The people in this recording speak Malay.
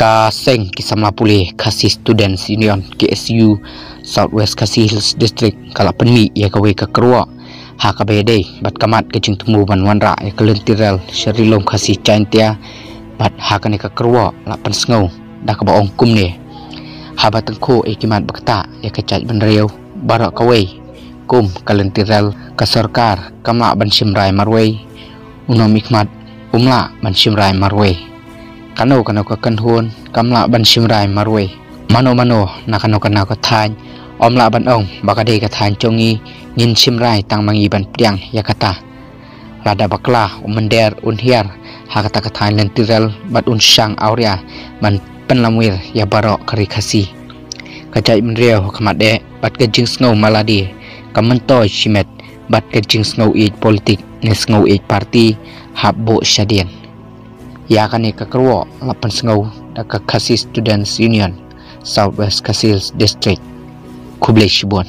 Kaseng Kisamla Pulih Kasih Students Union KSU Southwest Kasih Hills District kala penmi ya kawe ka kerwa ha ka bede bat kamat ke jing tumu ban wanra ya kelentirel syarilom kasih cantia bat ha ka ne ka kerwa la pan sngo da ka baong kum ne ha batengko kimat bakta ya ka caj ban reu barak kawe kum kelentirel ka sarkar kamla ban simrai marwe unom ikmat umla ban simrai marwe kano ka kanhun kamla ban simrai marwe mano nakano kana ka than omla ban ong bakade ka than chongi ngin simrai tang mangi ban priang yakata lada bakla umender unhiar hakata ka than lentirel bat unsang auria ban penlamwir ya barok kari khasi kajai menreo kamade bat ke jing sngo maladi kamantoy simet bat ke jing sngo age politik ne sngo age party habbo shadian ya kane ka kerwo lapan sngo da ka Kasih Students Union Southwest Kasih District Kublai Shibon.